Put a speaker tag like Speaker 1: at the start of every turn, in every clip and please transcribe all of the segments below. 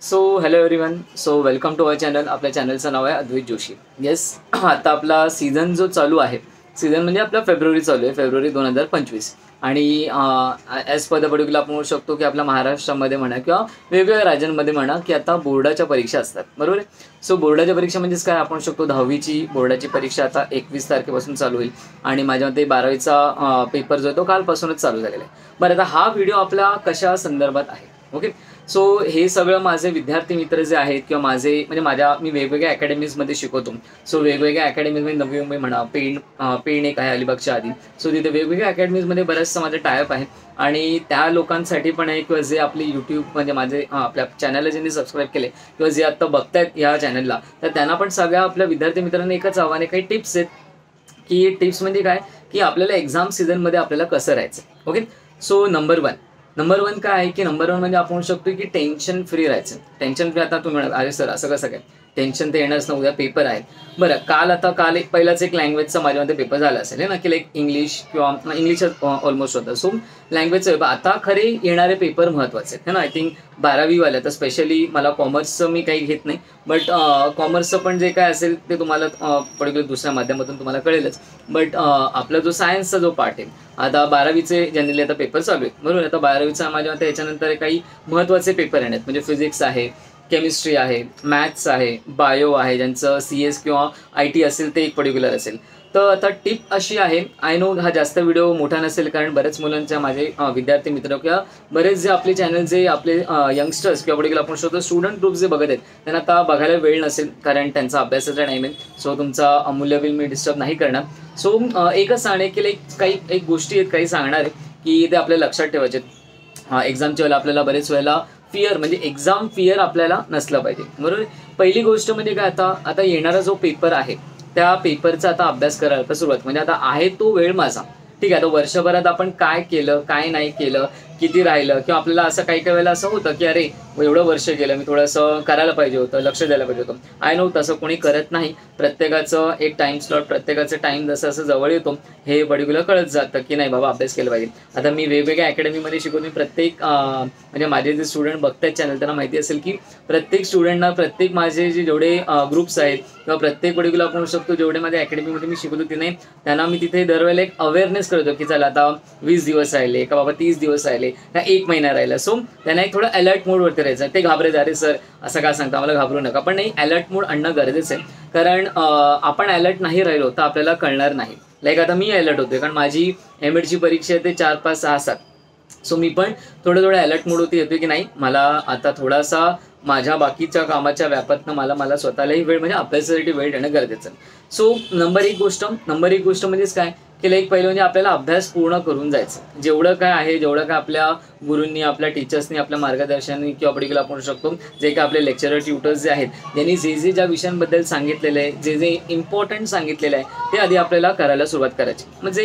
Speaker 1: So hello everyone. So welcome to our channel. आपल्या चॅनलचं नाव आहे अद्वैत जोशी. येस, आता आपला सीझन जो चालू आहे, सीझन म्हणजे आपला फेब्रुवारी चालू आहे, फेब्रुवारी 2025. आणि ॲज पर द पर्टिक्युलर आपण म्हणू शकतो की आपल्या महाराष्ट्रामध्ये म्हणा किंवा वेगवेगळ्या राज्यांमध्ये म्हणा की आता बोर्डाच्या परीक्षा असतात, बरोबर आहे. सो बोर्डाच्या परीक्षा म्हणजेच काय, आपण म्हणू शकतो 10वीची बोर्डाची परीक्षा आता 21 तारखेपासून चालू होईल. आणि माझ्या मते 12वीचा पेपर जो आहे तो कालपासूनच चालू झालेला आहे. बरं, आता हा व्हिडिओ आपल्या कशा संदर्भात आहे, ओके. सो हे सगळं माझे विद्यार्थी मित्र जे आहेत किंवा माझे म्हणजे मी वेगवेगळ्या अकॅडमीजमध्ये शिकवतो. सो वेगवेगळ्या अकॅडमीजमध्ये नवी मुंबई म्हणा, पेण एक आहे अलिबागच्या आधी. सो तिथे वेगवेगळ्या अकॅडमीजमध्ये बरंचसं माझं टायअप आहे. आणि त्या लोकांसाठी पण आहे किंवा जे आपली यूट्यूब म्हणजे माझे आपल्या चॅनलला ज्यांनी सबस्क्राईब केले किंवा जे आत्ता बघतायत या चॅनलला, तर त्यांना पण सगळ्या आपल्या विद्यार्थी मित्रांना एकच आव्हान आहे, काही टिप्स आहेत. की टिप्स म्हणजे काय, की आपल्याला एक्झाम सीझनमध्ये आपल्याला कसं राहायचं, ओके. सो नंबर वन काय आहे की नंबर वन म्हणजे आपण म्हणू शकतो की टेन्शन फ्री राहायचं. Tension free. आता तुम्ही म्हणाल, अरे सर असं कसं काय, टेन्शन तर येणारच ना, उद्या पेपर आहे. बरं, काल पहिलाच एक लँग्वेजचा माझ्यामध्ये पेपर झाला असेल ना, की लाईक इंग्लिश किंवा इंग्लिशच ऑलमोस्ट होतं. सो लँग्वेजचं आता खरे येणारे पेपर महत्त्वाचे आहेत, है ना. आय थिंक 12वीवाल्या तर स्पेशली मला कॉमर्सचं मी काही घेत नाही, बट कॉमर्सचं पण जे काय असेल ते तुम्हाला पर्टिक्युलर दुसऱ्या माध्यमातून तुम्हाला कळेलच. बट आपला जो सायन्सचा जो पार्ट आहे, आता 12वीचे जनरली आता पेपर चालू आहे, बरोबर. आता 12वीचा माझ्या मते याच्यानंतर काही महत्त्वाचे पेपर येणार आहेत, म्हणजे फिजिक्स आहे, केमिस्ट्री आहे, मॅथ्स आहे, बायो आहे, ज्यांचं CS किंवा IT असेल ते एक पर्टिक्युलर असेल. तर आता टिप अशी आहे, आय नो हा जास्त व्हिडिओ मोठा नसेल, कारण बरेच मुलांच्या माझे विद्यार्थी मित्र किंवा बरेच जे आपले चॅनल जे आपले यंगस्टर्स किंवा पर्टिक्युलर आपण शकतो स्टुडंट ग्रुप जे बघत आहेत त्यांना आता बघायला वेळ नसेल, कारण त्यांचा अभ्यासाचा टाईम आहे. सो तुमचा अमूल्य वेळ मी डिस्टर्ब नाही करणार. सो एकच सांगणे की एक गोष्टी आहेत, काही सांगणार आहे की ते आपल्याला लक्षात ठेवायचे. एक्झामच्या वेळेला आपल्याला बरेच वेळेला फिअर म्हणजे एक्झाम फिअर आपल्याला नसलं पाहिजे, बरोबर. पहिली गोष्ट म्हणजे काय, आता येणारा जो पेपर आहे त्या पेपरचा आता अभ्यास करायला सुरुवात. म्हणजे आता आहे तो वेळ माझा, ठीक आहे. आता वर्षभरात आपण काय केलं, काय नाही केलं, किती राहिलं, किंवा आपल्याला असं काही वेळेला असं होतं की अरे एवढं वर्ष गेलं, मी थोडंसं करायला पाहिजे होतं, लक्ष द्यायला पाहिजे होतं. आय नो तसं कोणी करत नाही. प्रत्येकाचं एक टाईम स्लॉट, प्रत्येकाचं टाईम जसं जवळ येतो हे पर्टिक्युलर कळत जातं की नाही बाबा अभ्यास केला पाहिजे. आता मी वेगवेगळ्या अकॅडमीमध्ये शिकवतो. प्रत्येक म्हणजे माझे जे स्टुडंट बघतात चॅनल त्यांना माहिती असेल की प्रत्येक स्टुडंटना, प्रत्येक माझे जे जेवढे ग्रुप्स आहेत किंवा प्रत्येक पर्टिक्युलर आपण शकतो जेवढे माझ्या अकॅडमीमध्ये मी शिकवतो की नाही, त्यांना मी तिथे दरवेळेला एक अवेअरनेस करतो की चला आता 20 दिवस राहिले का बाबा 30 दिवस राहिले का 1 महिना राहिला. सो त्यांना एक थोडं अलर्ट मोडवरती राहायचं. ते घाबरायचं, अरे सर असं का सांगता, मला घाबरू नका. पण नाही, अलर्ट मोड आणणं गरजेचं आहे, कारण आपण अलर्ट नाही राहिलो तर आपल्याला कळणार नाही. लाईक आता मी अलर्ट होते, कारण माझी एमएडची परीक्षा आहे ते 4, 5, 6, 7. सो मी पण थोडं अलर्ट मोडवरती येतोय की नाही, मला आता थोडासा माझ्या बाकीच्या कामाच्या व्यापातनं मला स्वतःलाही वेळ म्हणजे अभ्यासासाठी वेळ देणं गरजेचं आहे. सो नंबर एक गोष्ट म्हणजेच काय की लाईक पहिलं म्हणजे आपल्याला अभ्यास पूर्ण करून जायचं. जेवढं काय आहे, जेवढं काय आपल्या गुरूंनी, आपल्या टीचर्सनी, आपल्या मार्गदर्शनाने किंवा पर्टिक्युलर आपण शकतो जे काय आपले लेक्चरर, ट्युटर्स जे आहेत त्यांनी जे ज्या विषयांबद्दल सांगितलेलं आहे, जे इम्पॉर्टंट सांगितलेलं आहे ते आधी आपल्याला करायला सुरुवात करायची. म्हणजे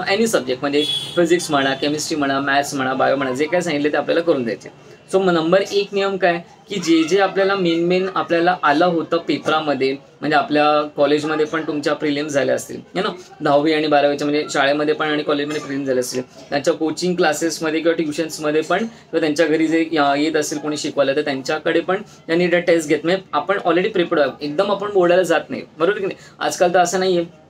Speaker 1: एनी सब्जेक्ट म्हणजे फिजिक्स म्हणा, केमिस्ट्री म्हणा, मॅथ्स म्हणा, बायो म्हणा, जे काय सांगितले ते आपल्याला करून द्यायचे. सो नंबर 1 नियम काय की जे आपल्याला मेन आपल्याला आलं होतं पेपरामध्ये, म्हणजे आपल्या कॉलेजमध्ये पण तुमच्या प्रिलिम्स झाल्या असतील है ना, 10वी आणि 12वीच्या म्हणजे शाळेमध्ये पण आणि कॉलेजमध्ये प्रिलिम्स झाले असतील, त्यांच्या कोचिंग क्लासेसमध्ये किंवा ट्युशन्समध्ये पण किंवा त्यांच्या घरी जे येत असेल कोणी शिकवायला तर त्यांच्याकडे पण त्यांनी त्या टेस्ट घेत. म्हणजे आपण ऑलरेडी प्रिपेअर्ड आहोत, एकदम आपण बोर्डाला जात नाही, बरोबर की नाही. आजकाल तर असं नाही आहे.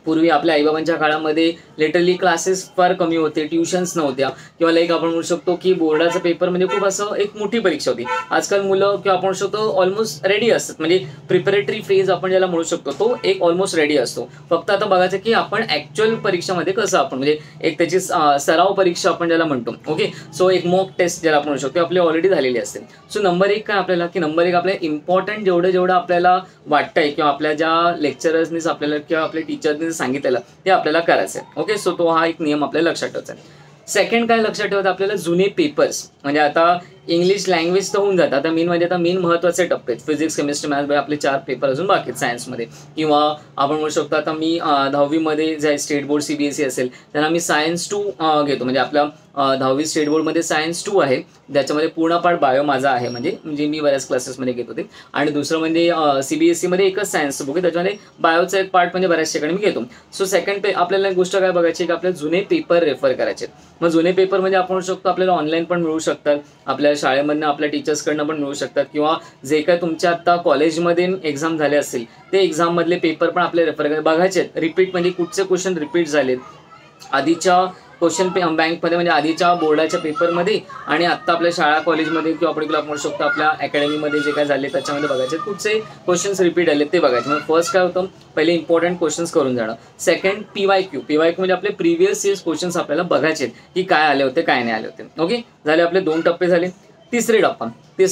Speaker 1: पूर्वी आपल्या आईबाबांच्या काळामध्ये लिटरली क्लासेस फार कमी होते, ट्युशन्स नव्हत्या, किंवा लाईक आपण म्हणू शकतो की बोर्डाचा पेपर म्हणजे खूप असं एक मोठी परीक्षा होती. आजकाल मुलं किंवा आपण म्हणू शकतो ऑलमोस्ट रेडी असतात, म्हणजे प्रिपरेटरी फेज आपण ज्याला म्हणू शकतो तो एक ऑलमोस्ट रेडी असतो. फक्त आता बघायचं की आपण ॲक्च्युअल परीक्षामध्ये कसं आपण म्हणजे एक त्याची सराव परीक्षा आपण ज्याला म्हणतो, ओके. सो एक मॉक टेस्ट ज्याला आपण म्हणू शकतो आपली ऑलरेडी झालेली असते. सो नंबर 1 काय आपल्याला की नंबर 1 आपल्याला इम्पॉर्टंट जेवढं आपल्याला वाटतंय किंवा आपल्या ज्या लेक्चरर्सनीच आपल्याला किंवा आपल्या टीचरनी सांगितलेलं ते आपल्याला करायचं आहे, ओके. सो तो हा एक नियम आपल्याला लक्षात ठेवायचा आहे. सेकंड काय लक्षात ठेवायचं आपल्याला, जुने पेपर्स म्हणजे आता इंग्लिश लँग्वेज तर होऊन जातं. आता मेन महत्त्वाचे टप्पे आहेत फिजिक्स, केमिस्ट्री, मॅथ्स, आपले 4 पेपर अजून बाकी आहेत सायन्समध्ये. किंवा आपण म्हणू शकतो आता मी 10वीमध्ये जे स्टेट बोर्ड CBSE असेल त्यांना मी सायन्स 2 घेतो. म्हणजे आपल्या 10वी स्टेट बोर्डमध्ये सायन्स 2 आहे, ज्याच्यामध्ये पूर्ण पार्ट बायो माझा आहे, म्हणजे मी बऱ्याच क्लासेसमध्ये घेत होते. आणि दुसरं म्हणजे CBSEमध्ये एकच सायन्सचं बुक आहे, त्याच्यामध्ये बायोचा एक पार्ट म्हणजे बऱ्याच ठिकाणी मी घेतो. सो सेकंड आपल्याला एक गोष्ट काय बघायची की आपल्याला जुने पेपर रेफर करायचे. मग जुने पेपर म्हणजे आपण म्हणू शकतो आपल्याला ऑनलाईन पण मिळू शकतात, आपल्या शाळेमधनं आपल्या टीचर्सकडनं पण मिळू शकतात, किंवा जे काय तुमच्या आता कॉलेजमध्ये एक्झाम झाले असतील ते एक्झाममधले पेपर पण आपले रेफर बघायचे आहेत. रिपीट म्हणजे कुठचे क्वेश्चन रिपीट झालेत आधीच्या क्वेश्चन बँकमध्ये, म्हणजे आधीच्या बोर्डाच्या पेपरमध्ये आणि आत्ता आपल्या शाळा कॉलेजमध्ये किंवा आपण म्हणू शकतो आपल्या अकॅडमीमध्ये जे काय झाले त्याच्यामध्ये बघायचे कुठचे क्वेश्चन्स रिपीट आले ते बघायचे. म्हणजे फर्स्ट काय होतं, पहिले इम्पॉर्टंट क्वेश्चन्स करून जाणं. सेकंड PYQ म्हणजे आपले प्रिव्हियस इयर्स क्वेश्चन्स आपल्याला बघायचे की काय आले होते काय नाही आले होते. ओके, झाले आपले 2 टप्पे झाले. तिसरा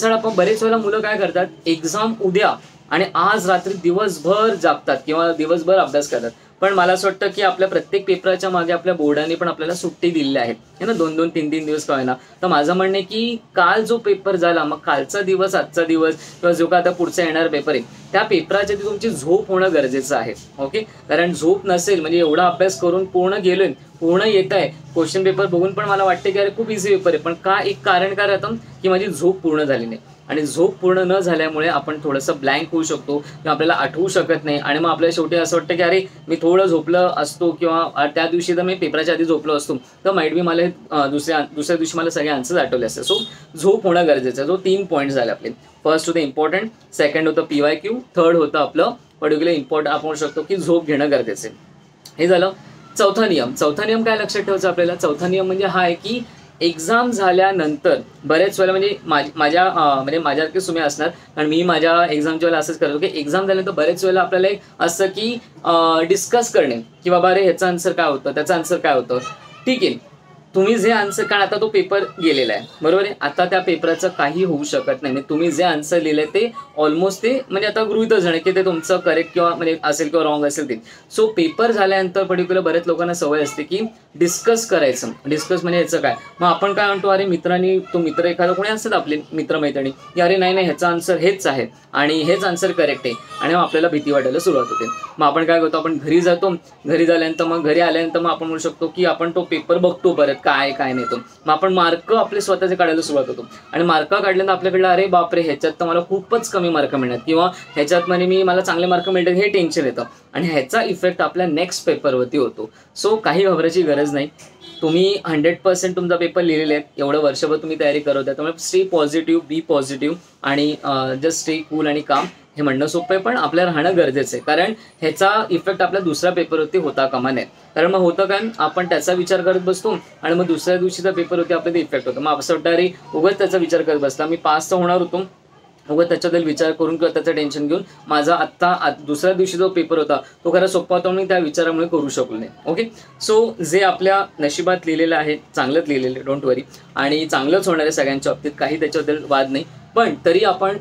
Speaker 1: टप्पा बरेच वेळेला मुलं काय करतात, एक्झाम उद्या आणि आज रात्री दिवसभर जागतात किंवा दिवसभर अभ्यास करतात. पण मला असं वाटतं की आपल्या प्रत्येक पेपराच्या मागे आपल्या बोर्डाने पण आपल्याला सुट्टी दिलेली आहे ना, 2-2, 3-3 दिवस का होईना. तर माझं म्हणणं आहे की काल जो पेपर झाला, मग कालचा दिवस, आजचा दिवस किंवा जो का आता पुढचा येणारा पेपर आहे, त्या पेपराच्या आधी तुमची झोप होणं गरजेचं आहे. ओके, कारण झोप नसेल म्हणजे एवढा अभ्यास करून पूर्ण गेलोय, पूर्ण येत आहे, क्वेश्चन पेपर बघून पण मला वाटते की अरे खूप इझी पेपर आहे, पण का एक कारण काय राहतं की माझी झोप पूर्ण झाली नाही. आणि झोप पूर्ण न झाल्यामुळे आपण थोडंसं ब्लँक होऊ शकतो किंवा आपल्याला आठवू शकत नाही. आणि मग आपल्याला शेवटी असं वाटतं की अरे मी थोडं झोपलं असतो किंवा त्या दिवशी तर मी पेपराच्या आधी झोपलो असतो तर माईट बी मला दुसऱ्या दिवशी मला सगळे आन्सर्स आठवले असते. सो झोप होणं गरजेचं आहे. जो 3 पॉईंट झाले आपले. फर्स्ट होतं इम्पॉर्टंट, सेकंड होतं PYQ, थर्ड होतं आपलं पर्टिक्युलर इम्पॉर्टंट. आपण म्हणू शकतो की झोप घेणं गरजेचं आहे. हे झालं. चौथा नियम काय लक्षात ठेवायचं आपल्याला. चौथा नियम म्हणजे हा आहे की एक्झाम झाल्यानंतर बरेच वेळेला म्हणजे माझ्यासारखेच तुम्ही असणार, कारण मी माझ्या एक्झामच्या वेळेला असंच करतो की एक्झाम झाल्यानंतर बरेच वेळेला आपल्याला एक असं की डिस्कस करणे की बाबा अरे ह्याचं आन्सर काय होतं, त्याचं आन्सर काय होतं. ठीक आहे, तुम्ही जे आन्सर, कारण आता तो पेपर गेलेला आहे बरोबर आहे, आता त्या पेपराचं काही होऊ शकत नाही. तुम्ही जे आन्सर लिहिलंय ते ऑलमोस्ट ते म्हणजे आता गृहीतच आहे की ते तुमचं करेक्ट किंवा म्हणजे असेल किंवा रॉंग असेल ते. सो पेपर झाल्यानंतर पर्टिक्युलर बरेच लोकांना सवय असते की डिस्कस करायचं. डिस्कस म्हणजे ह्याचं काय, मग आपण काय म्हणतो, अरे मित्रांनी, तो मित्र एखादा कोणी असतात आपले मित्रमैत्रिणी की अरे नाही ह्याचा आन्सर हेच आहे आणि हेच आन्सर करेक्ट आहे, आणि मग आपल्याला भीती वाटायला सुरुवात होते. मग आपण काय करतो, आपण घरी जातो, घरी झाल्यानंतर मग घरी आल्यानंतर मग आपण म्हणू शकतो की आपण तो पेपर बघतो परत काय नाही तो. मग आपण मार्क आपले स्वतःचे काढायला सुरुवात होतो आणि मार्क काढल्यानंतर आपल्याकडे अरे बापरे ह्याच्यात तर मला खूपच कमी मार्क मिळणार किंवा ह्याच्यात म्हणजे मला चांगले मार्क मिळतात हे टेन्शन येतं आणि ह्याचा इफेक्ट आपल्या नेक्स्ट पेपरवरती होतो. सो काही घाबरायची गरज नाही. तुम्ही 100% तुमचा पेपर लिहिलेले आहेत, एवढं वर्षभर तुम्ही तयारी करत आहे, त्यामुळे स्टे पॉझिटिव्ह, बी पॉझिटिव्ह आणि जस्ट स्टे कूल आणि काम. हे म्हणणं सोपं आहे पण आपल्याला राहणं गरजेचं आहे, कारण ह्याचा इफेक्ट आपल्या दुसऱ्या पेपरवरती होता कामा नये. कारण मग होतं काय, आपण त्याचा विचार करत बसतो आणि मग दुसऱ्या दिवशीचा पेपरवरती आपल्याला इफेक्ट होतो. मग असं वाटतं अरे उगाच त्याचा विचार करत बसला, मी पास तर होणार होतो, उगाच त्याच्याबद्दल विचार करून किंवा त्याचं टेन्शन घेऊन माझा आत्ता दुसऱ्या दिवशी जो पेपर होता तो खरा सोपा होता म्हणून त्या विचारामुळे करू शकलो नाही. ओके, सो जे आपल्या नशिबात लिहिलेलं आहे चांगलंच लिहिलेलं आहे, डोंट वरी, आणि चांगलंच होणार आहे सगळ्यांच्या बाबतीत, काही त्याच्याबद्दल वाद नाही. पण तरी आपण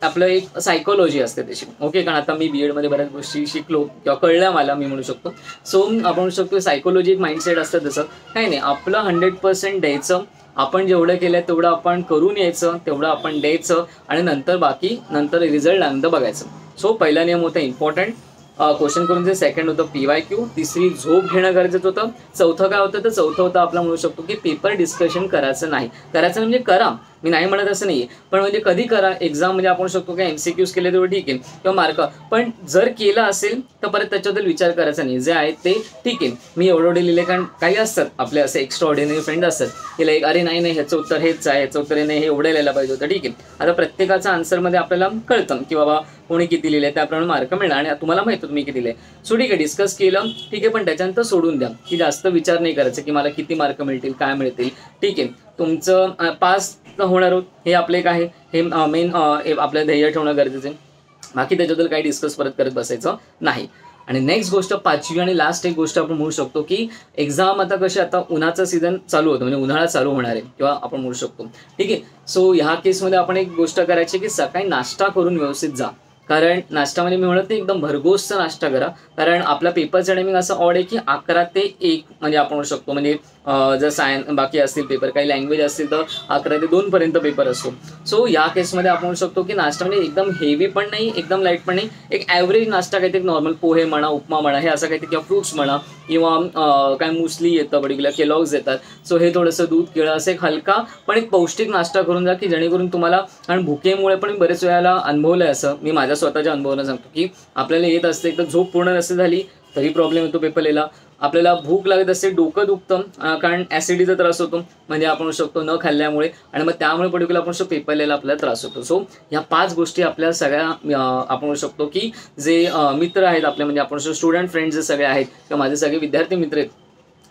Speaker 1: आपलं एक सायकोलॉजी असते त्याची. ओके, कारण आता मी BEd मध्ये बऱ्याच गोष्टी शिकलो किंवा कळल्या मला, मी म्हणू शकतो. सो आपण म्हणू शकतो सायकोलॉजी एक माइंडसेट असतं तसं काही नाही. आपलं 100% द्यायचं, आपण जेवढं केलं तेवढं आपण करून यायचं, तेवढं आपण द्यायचं आणि नंतर रिझल्ट आनंद बघायचं. सो पहिला नियम होता इम्पॉर्टंट क्वेश्चन करून जे, सेकंड होतं PYQ, तिसरी झोप घेणं गरजेचं होतं. चौथं काय होतं, तर चौथं होतं आपलं म्हणू शकतो की पेपर डिस्कशन करायचं नाही. करायचं म्हणजे करा, मी नाही म्हणत असं नाही, पण म्हणजे कधी करा. एक्झाम म्हणजे आपण शकतो की MCQs केले तेवढं ठीक आहे किंवा मार्क, पण जर केलं असेल तर परत त्याच्याबद्दल विचार करायचा नाही. जे आहे ते ठीक आहे, मी एवढे लिहिले, कारण काही असतात आपले असे एक्स्ट्रा ऑर्डिनरी फ्रेंड असतात की लाईक अरे नाही ह्याचं उत्तर हेच आहे, ह्याचं उत्तर नाही, हे एवढं लिहायला पाहिजे होतं. ठीक आहे, आता प्रत्येकाचा आन्सरमध्ये आपल्याला कळतं की बाबा कोणी किती लिहिले त्याप्रमाणे मार्क मिळणार आणि तुम्हाला माहिती तुम्ही किती लिहिले. सो ठीक आहे, डिस्कस केलं ठीक आहे, पण त्याच्यानंतर सोडून द्या की जास्त विचार नाही करायचं की मला किती मार्क मिळतील काय मिळतील. ठीक आहे, तुमचं पास होणार आहोत हे आपले काय हे मेन आपलं ध्येय ठेवणं गरजेचं आहे. बाकी त्याच्याबद्दल काही डिस्कस परत करत बसायचं नाही. आणि नेक्स्ट गोष्ट, पाचवी आणि लास्ट एक गोष्ट आपण म्हणू शकतो की एक्झाम आता कशी, आता उन्हाचा सीझन चालू होतं म्हणजे उन्हाळा चालू होणार आहे किंवा आपण म्हणू शकतो. ठीक आहे, सो ह्या केसमध्ये आपण एक गोष्ट करायची की सकाळी नाश्ता करून व्यवस्थित जा. कारण नाश्ता म्हणजे मी म्हणत नाही एकदम भरघोसचा नाश्ता करा, कारण आपला पेपरचं टायमिंग असं ऑड आहे की 11 ते 1 म्हणजे आपण म्हणू शकतो. म्हणजे जर सायन्स बाकी असतील पेपर, काही लँग्वेज असतील तर 11 ते 2 पर्यंत पेपर असतो. सो या केसमध्ये आपण म्हणू शकतो की नाश्ता म्हणजे एकदम हेवी पण नाही, एकदम लाईट पण नाही, एक ॲव्हरेज नाश्ता काहीतरी नॉर्मल पोहे म्हणा, उपमा म्हणा, हे असं काहीतरी किंवा फ्रूट्स म्हणा किंवा काय मुसली येतं पर्टिक्युलर, केलॉग्स येतात. सो हे थोडंसं दूध केळं असं एक हलका पण एक पौष्टिक नाश्ता करून जा की जेणेकरून तुम्हाला, कारण भुकेमुळे पण बरेच वेळेला अनुभवलं आहे असं, मी माझ्या स्वतःच्या अनुभवानं सांगतो की आपल्याला येत असते, एकदा झोप पूर्ण नसेल झाली तरी प्रॉब्लेम येतो पेपर लिहायला, आपल्याला भूक लागत असते, डोकं दुखतं कारण ॲसिडीचा त्रास होतो, म्हणजे आपण म्हणू शकतो न खाल्ल्यामुळे, आणि मग त्यामुळे पर्टिक्युलर आपण शकतो पेपर लिहायला आपल्याला त्रास होतो. सो ह्या 5 गोष्टी आपल्या सगळ्या आपण म्हणू शकतो की जे मित्र आहेत आपले, म्हणजे आपण स्टुडंट फ्रेंड्स जे सगळे आहेत किंवा माझे सगळे विद्यार्थी मित्र आहेत,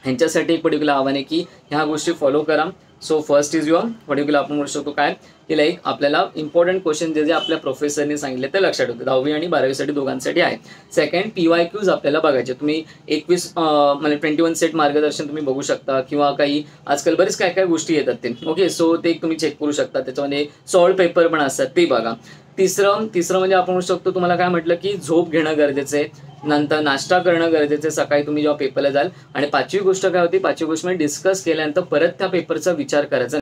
Speaker 1: ह्यांच्यासाठी एक पर्टिक्युलर आव्हान आहे की ह्या गोष्टी फॉलो करा. So first is your particular आपण म्हणू शकतो काय की लाईक आपल्याला इम्पॉर्टंट क्वेश्चन जे आपल्या प्रोफेसरने सांगितले ते लक्षात ठेवते, 10वी आणि 12वीसाठी दोघांसाठी आहे. सेकंड, PYQs आपल्याला बघायचे. तुम्ही 21 म्हणजे 21 सेट मार्गदर्शन तुम्ही बघू शकता, किंवा काही आजकाल बरेच काय काय गोष्टी येतात ते. ओके, सो ते तुम्ही चेक करू शकता. त्याच्यामध्ये सॉल्ट पेपर पण असतात, ते बघा. तिसरं म्हणजे आपण म्हणू शकतो, तुम्हाला काय म्हटलं की झोप घेणं गरजेचं आहे, नंतर नाश्ता करणं गरजेचं आहे सकाळी तुम्ही जेव्हा पेपरला जाल. आणि 5वी गोष्ट काय होती, 5वी गोष्ट म्हणजे डिस्कस केल्यानंतर परत त्या पेपरचा विचार करायचा